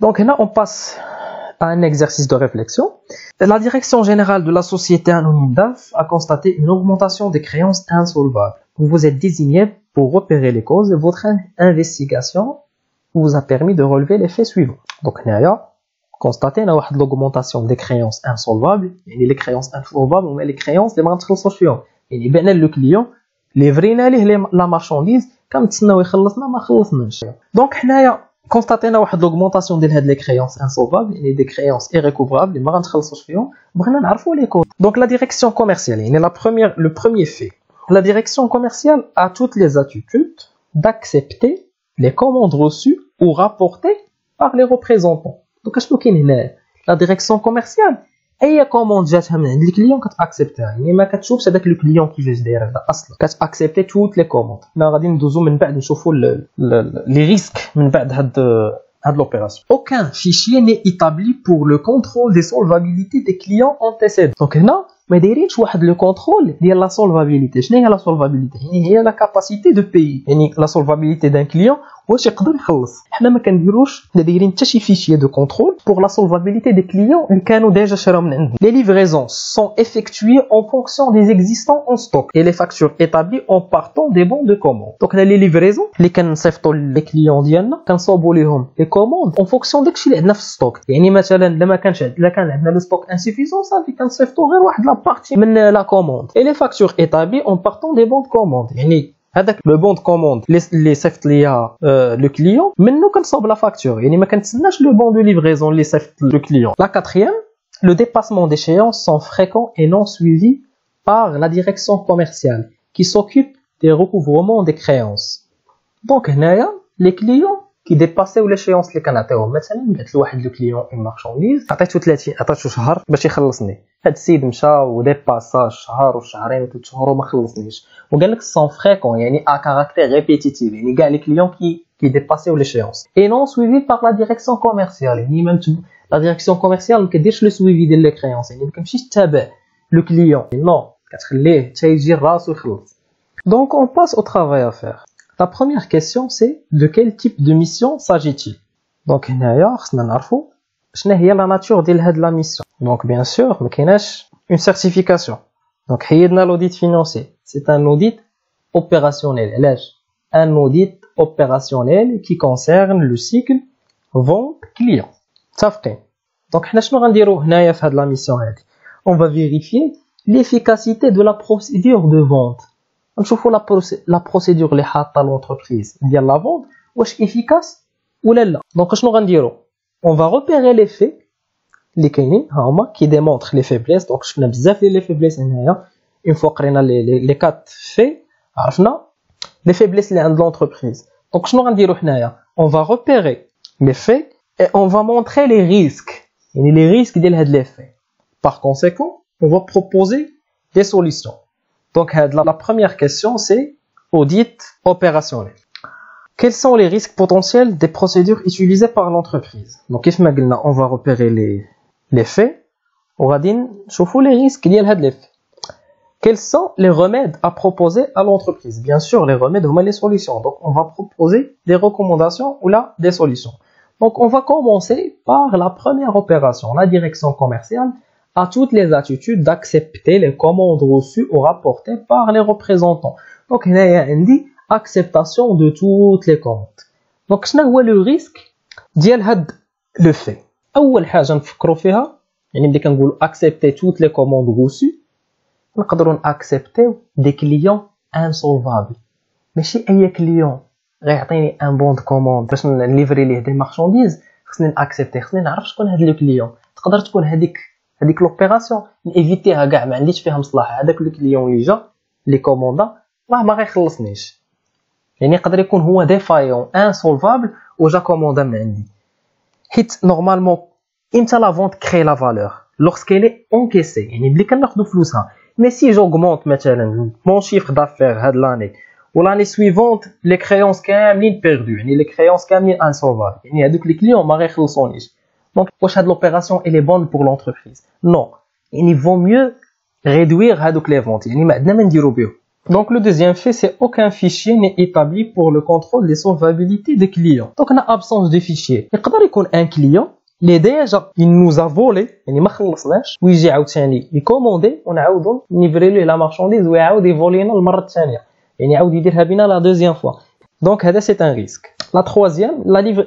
Donc là, on passe à un exercice de réflexion. La direction générale de la société anonyme DAF a constaté une augmentation des créances insolvables. Vous vous êtes désigné pour repérer les causes et votre investigation vous a permis de relever les faits suivants. Donc, on a constaté l'augmentation des créances insolvables. Et les créances insolvables, on met les créances des marchands sociaux. Et le client, les vrais la marchandise, comme si nous donc, on a constaté l'augmentation des créances insolvables et des créances irrécouvrables. Les marchands sociaux, les causes. Donc, la direction commerciale, le premier fait. La direction commerciale a toutes les attitudes d'accepter les commandes reçues ou rapportées par les représentants. Donc, qu'est-ce qu'il y a? La direction commerciale, أي commande جاتها من عند الكليون كتاكسبتها، يعني ما كتشوفش هذاك لو كليون كيفاش داير هذا اصلا، كتاكسبتي توت لي كوموند. حنا غادي ندوزو من بعد نشوفوا لي ريسك من بعد هاد l'opération. Aucun fichier n'est établi pour le contrôle des solvabilités des clients antécédents. Donc هنا ما دايرينش واحد لو كونترول ديال لا سولفابيليتي. شنو هي لا سولفابيليتي؟ يعني هي لا كاباسيتي دو بيي، يعني لا سولفابيليتي دان كليون واش يقدر يخلص. حنا ما كنديروش دايرين حتى شي فيشي دو كونترول pour la solvabilité des clients اللي كانوا ديجا شراو من عندهم. Les livraisons sont effectuées en fonction des existants en stock et les factures établies en partant des bons de commande. Donc les livraisons اللي كنصيفطوا لي كليون ديالنا كنصوبوا ليهم لي كوموند en fonction داكشي اللي عندنا في الستوك. يعني مثلا الا كان عندنا لو ستوك انسيفيزون صافي كنصيفطوا غير واحد لا بارتي من لا كوموند. Et les factures établies en partant des bons de commande. يعني هذاك لو بون دو كوموند اللي صيفط ليا لو كليون منو كنصوب لا فاكتور، يعني ما كنتسناش لو بون دو ليفريزون اللي صيفط لو كليون. لا كاتريام le dépassement d'échéance sont fréquents et non suivis par la direction commerciale qui s'occupe des recouvrements des créances. Donc هنايا les clients qui dépassaient l'échéance اللي كنعطيوهم. مثلا بعت لواحد لو كليون اون مارشانديز عطيتو 30 عطيتو شهر باش يخلصني، هاد السيد مشى وديباسا شهر وشهرين وثلاث شهور وما خلصنيش، وقال لك سون فريكون يعني ا كاركتير ريبيتيتيف، يعني كاع لي كليون qui dépassaient l'échéance et non suivi par la direction commerciale. يعني même la direction commerciale ما كديرش لو سويفي ديال لي كريونس، يعني ما كتمشيش تتابع لو كليون، نو كتخليه حتى يجي راسو يخلص. Donc on passe au travail à faire. La première question c'est de quel type de mission s'agit-il? Donc هنايا خصنا نعرفوا شنو هي لا ناتور ديال هاد لا ميسيون. Donc bien sûr ما كايناش une certification. Donc حيدنا l'audit financier. C'est un audit opérationnel. علاش؟ un audit opérationnel qui concerne le cycle vente client. متفقين؟ Donc حنا شنو غنديرو هنايا في هاد لا ميسيون هادي؟ On va vérifier l'efficacité de la procédure de vente. نشوفوا لا بروسيدور اللي حاطه لونتربريز ديال لا فونت واش افيكاس ولا لا. دونك شنو غنديرو؟ اون فا روبيري لي في اللي كاينين ها هما كي ديمونطر لي فيبليس. دونك شفنا بزاف ديال لي فيبليس هنايا. اون فوا قرينا لي كات في عرفنا لي فيبليس اللي عند لونتربريز. دونك شنو غنديرو حنايا؟ اون فا روبيري لي في اي اون فا مونطري لي ريسك، يعني لي ريسك ديال هاد لي في. باغ كونسيكون اون فا بروبوزي دي سوليسيون. Donc, la première question, c'est audit opérationnel. Quels sont les risques potentiels des procédures utilisées par l'entreprise? Donc, on va repérer les faits. On va dire, les risques liés à les faits. Quels sont les remèdes à proposer à l'entreprise? Bien sûr, les remèdes, on les solutions. Donc, on va proposer des recommandations ou là, des solutions. Donc, on va commencer par la première opération, la direction commerciale a toutes les attitudes d'accepter les commandes reçues ou rapportées par les représentants. Donc, il y a une acceptation de toutes les commandes. Donc, quel est le risque ديال هاد le fait? أول حاجة نفكروا فيها يعني ملي كنقولوا accepter toutes les commandes reçues نقدروا accepter des clients insolvables. ماشي أي client غيعطيني un bon de commande باش نليفري ليه دي مارشانديز خصني ناكسبتي، خصني نعرف شكون هاد لو كليون. تقدر تكون هذيك لوبيراسيون نيفيتيها كاع ما عنديش فيها مصلحه. هذاك لو كليون اللي جا لي كوموندا راه ما غيخلصنيش، يعني يقدر يكون هو ديفايون انسولفابل وجا كوموندا من عندي. حيت نورمالمون امتى لا فونت كري لا فالور لوغسكيل اي انكيسي، يعني ملي كناخذوا فلوسها. مي سي جوغمونط مثلا مون شيفر دافير هاد لاني ولاني سويفونت لي كريونس كاملين بيردو، يعني لي كريونس كاملين انسولفابل، يعني هذوك لي كليون ما غيخلصونيش. Donc, l'opération elle est bonne pour l'entreprise? Non. Il vaut mieux réduire les ventes. يعني ما عندنا ما نديرو بهم. Donc le deuxième fait, c'est aucun fichier n'est établi pour le contrôle des solvabilités des clients. Donc on a absence de fichier. يقدر يكون un client اللي ديجا il nous a volé يعني ما خلصناش ويجي عاوتاني يكوموندي ونعاودو نيفري ليه لا مارشانديز ويعاود يفولينا المره الثانيه يعني يعاود يديرها بينا لا دوزيام فوا. Donc هذا c'est un risque. La troisième,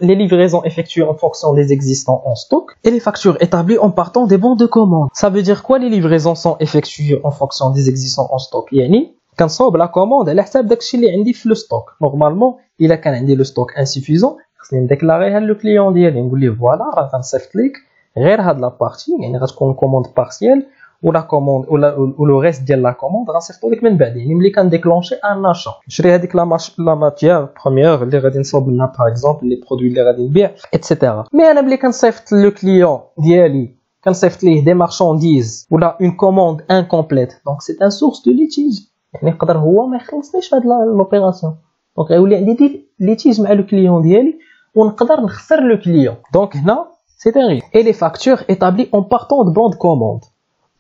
les livraisons effectuées en fonction des existants en stock et les factures établies en partant des bons de commande. Ça veut dire quoi les livraisons sont effectuées en fonction des existants en stock يعني كنصاوب لا كوموند على حساب داكشي اللي عندي في لو ستوك. نورمالمون الا كان عندي لو ستوك انسيفيزون خصني نديكلاريها لو كليون ديالي نقول ليه فوالا راه غنصيفط لك غير هاد لا بارتي يعني غتكون كوموند بارسيال ولا كوموند ولا لو ريست ديال لا كوموند غنصيفطو لك من بعد يعني ملي كنديكلونشي ان اشا نشري هذيك لا ماتيير بروميير اللي غادي نصاوب لنا باغ اكزومبل لي برودوي اللي غادي نبيع ايتترا. مي انا ملي كنصيفط لو كليون ديالي كنصيفط ليه دي مارشانديز ولا اون كوموند انكومبليت دونك سي ان سورس دو ليتيج يعني يقدر هو ما يخلصنيش في هاد لوبيراسيون دونك غيولي عندي ليتيج مع لو كليون ديالي ونقدر نخسر لو كليون. دونك هنا سي ان ريسك. اي لي فاكتور ايتابلي اون بارتون دو بون دو كوموند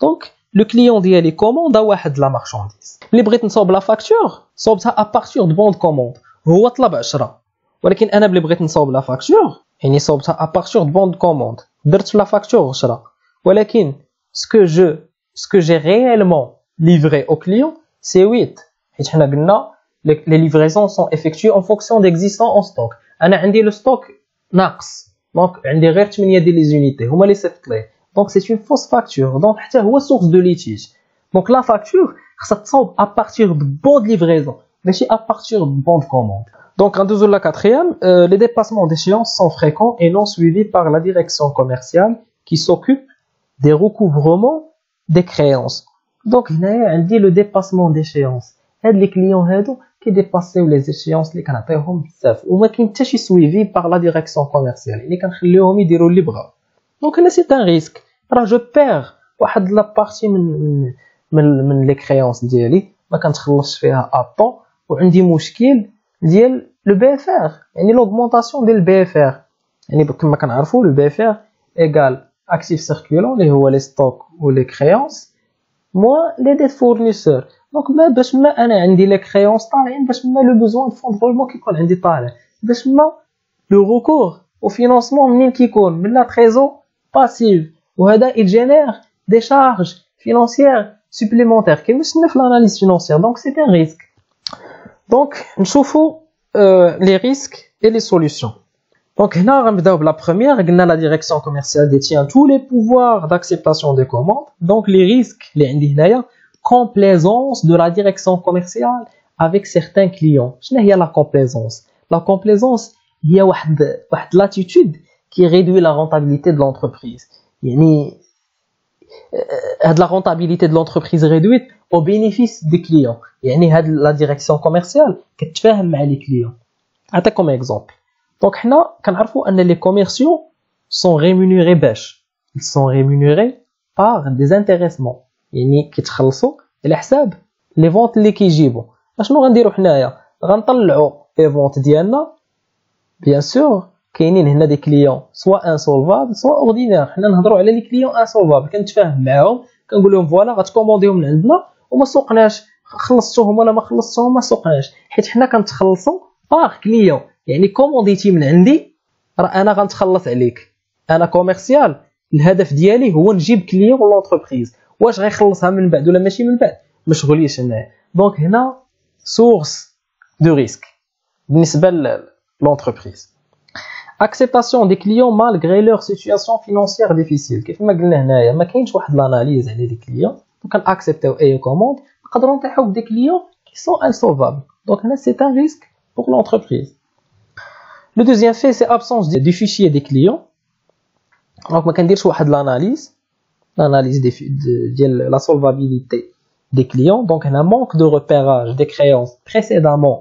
دونك لو كليون ديالي كوموندا واحد لا مارشانديز ملي بغيت نصاوب لا فاكتور صوبتها ا بارتور دو بون دو كوموند هو طلب 10 ولكن انا ملي بغيت نصاوب لا فاكتور يعني صوبتها ا بارتور دو بون دو كوموند درت لا فاكتور 10 ولكن سكو جي ريالمون livré au client c'est 8 حيت حنا قلنا les livraisons sont effectuées en fonction d'existants en stock. انا عندي لو ستوك ناقص دونك عندي غير 8 ديال لي زونيتي هما اللي صيفط ليه دونك سي اون فوس فاكتور دونك حتى هو سورس دو ليتيج. دونك لا فاكتور خصها تصاوب ا بارتير دو بون دو ليفريزون ماشي ا بارتير دو بون دو كوموند. دونك غندوزو لا quatrième, les dépassements d'échéance sont fréquents et non suivis par la direction commerciale qui s'occupe des recouvrements des créances. دونك هنايا عندي لو ديباسمون ديشيونس هاد لي كليون هادو كيديباسيو لي زيشيونس اللي كنعطيهم بزاف وما كاين حتى شي سويفي باغ لا ديريكسيون كوميرسيال يعني كنخليوهم يديروا اللي بغاو. دونك هنا سي ان ريسك راه جو بير واحد لا بارتي من لي كريونس ديالي ما كنتخلصش فيها ابون وعندي مشكل ديال لو بي اف ار يعني لوغمونطاسيون ديال البي اف ار يعني كما كنعرفوا لو بي اف ار ايغال اكتيف سيركولون اللي هو لي ستوك و لي كريونس moins les dettes fournisseurs. Donc ما باش ما انا عندي لي كريونس طالعين باش ما لو بوزوان فون رولمون كيكون عندي طالع باش ما لو ريكور او فينانسمون منين كيكون من لا تريزون باسيف وهذا يجينير دي شارج فينانسيير سوبليمونتير كيمشينا في لاناليز فينانسيير دونك سي ان ريسك. دونك نشوفوا لي ريسك اي لي سوليوشن. Donc هنا غنبداو بلا بروميير قلنا la direction commerciale détient tous les pouvoirs d'acceptation des commandes. Donc les risques اللي عندي هنايا complaisance de la direction commerciale avec certains clients. شنو هي la complaisance? La complaisance هي واحد l'attitude qui réduit la rentabilité de l'entreprise. يعني هاد la rentabilité de l'entreprise réduite au bénéfice des clients. يعني هاد la direction commerciale كتفاهم مع les clients. عطيكم exemple. Donc حنا كنعرفوا ان les commerciaux sont rémunérés باش ils sont rémunérés par des intéressements يعني كيتخلصوا على حساب لي فونت اللي كيجيبوا. اشنو غنديروا حنايا غنطلعوا لي فونت ديالنا بيان سور كاينين هنا دي كليون سوا انسولفابل سوا اوردينير. حنا نهضروا على لي كليون انسولفابل كنتفاهم معاهم كنقول لهم فوالا غتكومونديهم من عندنا وما سوقناش خلصتوهم ولا ما خلصتوهم ما سوقناش حيت حنا كنتخلصوا باغ كليون يعني كومونديتي من عندي راه انا غنتخلص عليك انا كوميرسيال الهدف ديالي هو نجيب كليون لونتربريز واش غيخلصها من بعد ولا ماشي من بعد مشغوليش هنايا. دونك هنا سورس دو ريسك بالنسبه لونتربريز. اكسبتاسيون دي كليون مالغري لور سيتوياسيون فينانسيير ديفيسيل كيف ما قلنا هنايا ما كاينش واحد لاناليز على لي كليون دونك كنأكسبتيو اي كوموند نقدروا نطيحوا بدي كليون كي سون انسولفابل. دونك هنا سي ان ريسك pour l'entreprise. Le deuxième fait, c'est absence du fichier des clients. Donc, on peut dire que l'analyse de la solvabilité des clients. Donc, on a un manque de repérage des créances précédemment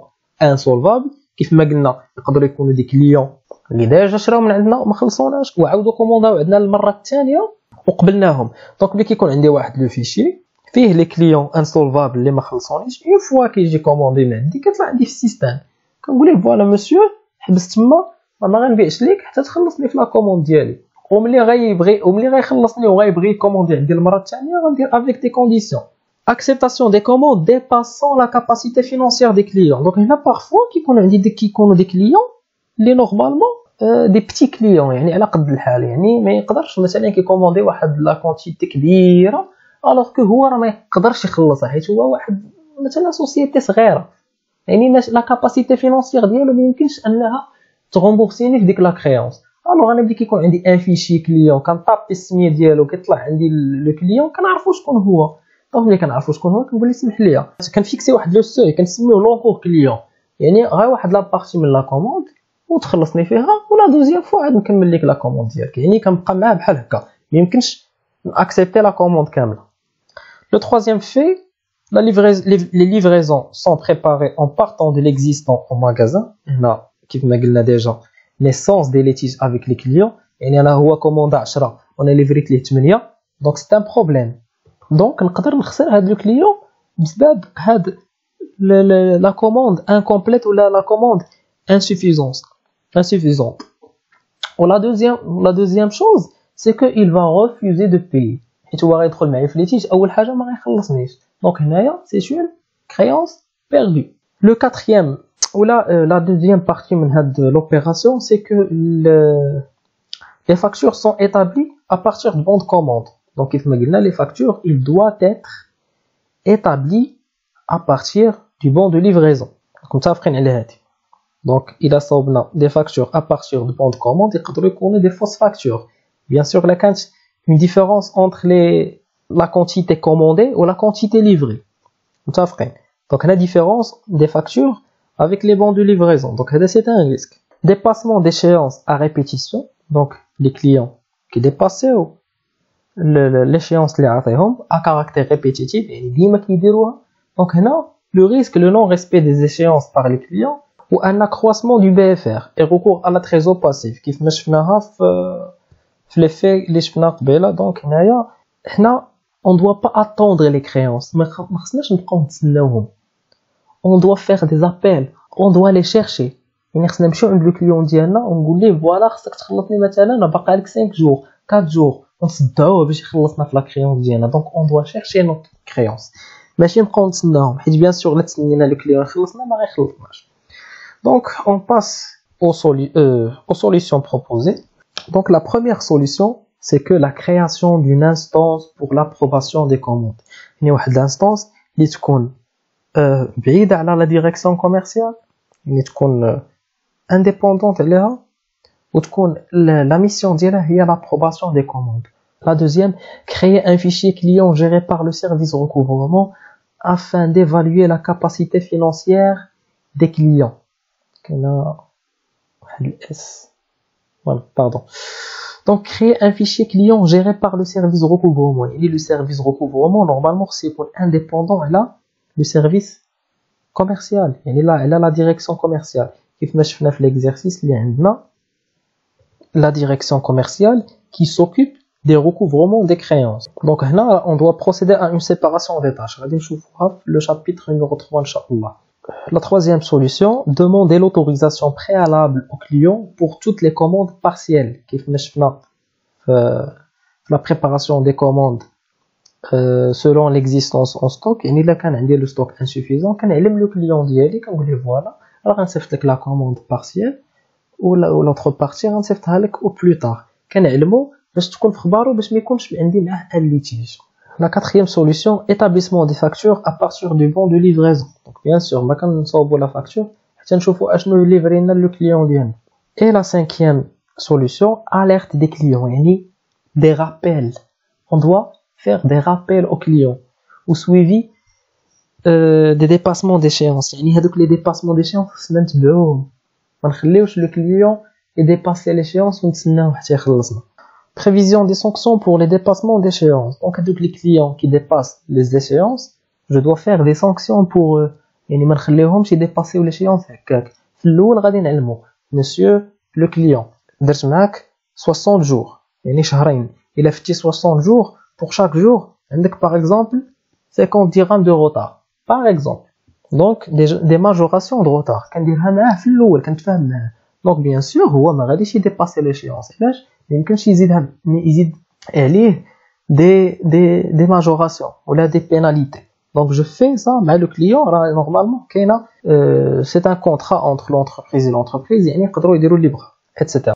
insolvables. كيف ما قلنا يقدروا يكونوا دي كليون اللي ديجا شراو من عندنا وما خلصوناش وعاودوا كومونداو عندنا المره الثانيه وقبلناهم. دونك ملي كيكون عندي واحد لو فيشي فيه لي كليون انسولفابل اللي ما خلصونيش اون فوا كيجي كوموندي من عندي كيطلع عندي في السيستم كنقول ليه فوالا مسيو حبس تما ما غنبيعش ليك حتى تخلصني في لا كوموند ديالي وملي غيخلصني وغيبغي يكوموندي عندي المره الثانيه غندير افيك دي كونديسيون acceptation des commandes dépassant la capacité financière des clients. Donc il y a parfois qui يكونوا des clients اللي normalement des petits clients يعني على قد الحال يعني ما يقدرش مثلا كيكوموندي واحد لا كونتيتي كبيره alors que هو راه ما يقدرش يخلصها حيت هو واحد مثلا سوسيتي صغيره يعني لا كاباسيتي فينانسيير ديالو ما يمكنش انها تغومبورسيني في ديك لا كريونس. الوغ انا بدي كيكون عندي ان فيشي كليون كنطابي السميه ديالو كيطلع عندي لو كليون كنعرفوا شكون هو. دونك ملي كنعرفوا شكون هو كنقول ليه سمح لي كنفيكسي واحد لو سوي كنسميوه لونكور كليون يعني غير واحد لا بارتي من لا كوموند وتخلصني فيها ولا دوزيام فوا عاد نكمل لك لا كوموند ديالك يعني كنبقى معاه بحال هكا ما يمكنش ناكسبتي لا كوموند كامله. Le troisième fait, les livraisons sont préparées en partant de l'existant au magasin. Là, comme on a déjà, naissance des litiges avec les clients. Et là, on a commandé 10, on a livré les 8. Donc c'est un problème. Donc, on peut perdre le client بسبب la commande incomplète ou la commande insuffisante. Ou la deuxième chose, c'est qu'il va refuser de payer. حيت هو غيدخل معايا في ليتيج اول حاجه ما غيخلصنيش دونك هنايا سي اون كريونس بيردو. لو كاتريام ولا لا دوزيام بارتي من هاد لوبيراسيون سي كو لي فاكتور سون établies à partir de bons de commande. Donc كيف ما قلنا لي فاكتور il doit être établi à partir du bon de livraison. متفقين على هادي. Donc الى صوبنا دي فاكتور à partir de bon de commande يقدروا يكونوا دي فوس فاكتور. Bien sûr لا كانت une différence entre la quantité commandée ou la quantité livrée. Donc la différence des factures avec les bons de livraison. Donc c'est un risque. Dépassement d'échéance à répétition. Donc les clients qui dépassaient l'échéance à caractère répétitif donc le risque, le non-respect des échéances par les clients ou un accroissement du BFR et recours à la trésor passif qui في l'effet اللي شفنا قبيله. دونك هنا on doit pas attendre les créances ما خصناش نبقاو نتسناوهم. on doit faire des appels, on doit les chercher يعني خصنا نمشيو عند الكليون ديالنا ونقول ليه فوالا خصك تخلصني مثلا باقي لك 5 جور 4 جور ونصدعوه باش يخلصنا في لا كريونس ديالنا. دونك on doit chercher notre créance ماشي نبقاو نتسناوهم حيت بيان سور لا تسنينا الكليون يخلصنا ما غيخلصناش. دونك on passe aux solutions proposées. Donc la première solution, c'est que la création d'une instance pour l'approbation des commandes. Il y a une instance qui est بعيدة على la direction commerciale, qui est indépendante عليها وتكون la mission ديالها هي l'approbation des commandes. La deuxième, créer un fichier client géré par le service recouvrement afin d'évaluer la capacité financière des clients. Pardon. Donc créer un fichier client géré par le service recouvrement. Et le service recouvrement normalement c'est indépendant là le service commercial. Et là elle a la direction commerciale. كيف ما شفنا في l'exercice اللي عندنا la direction commerciale qui s'occupe des recouvrements des créances. Donc هنا on doit procéder à une séparation des tâches. غادي نشوفوها في le chapitre numéro 3 inchallah. La troisième solution, demander l'autorisation préalable au client pour toutes les commandes partielles. كيف ما شفنا la préparation des commandes selon l'existence en stock. يعني إلا كان عندي le stock insuffisant كنعلم le client ديالي كنقول ليه فوالا راه غنصيفط لك la commande partielle ou l'autre partie غنصيفطها لك au plus tard. كنعلمو باش تكون في خبارو باش ما يكونش عندي معاه un litige. La quatrième solution, établissement des factures à partir du bon de livraison. Donc bien sûr, ما كنصاوبوا la facture حتى نشوفوا اشنو يليفري لنا le client ديالنا. Et la cinquième solution, alerte des clients, يعني des rappels. On doit faire des rappels aux clients ou suivi des dépassements d'échéance. يعني هذوك les dépassements d'échéance خصنا نتبعوهم. ما نخليوش le client يديباسي l'échéance ونتسناو حتى يخلصنا. Prévision des sanctions pour les dépassements d'échéance. Donc, avec les clients qui dépassent les échéances, je dois faire des sanctions pour eux. يعني ما نخليهمش يديباسيو l'échéance هكاك. في الأول غادي نعلمو monsieur le client درت معاك 60 jours يعني شهرين. إلا فتي 60 jours pour chaque jour عندك par exemple 50 dirhams de retard. Par exemple. Donc des majorations de retard. كنديرها معاه في الأول كنتفاهم معاه. Donc bien sûr هو ما غاديش يديباسي l'échéance. علاش؟ يمكنش يزيد عليه des majorations ou des pénalités. Donc je fais ça, mais le client, normalement, c'est un contrat entre l'entreprise et l'entreprise, يعني يقدروا يديروا اللي بغا, etc.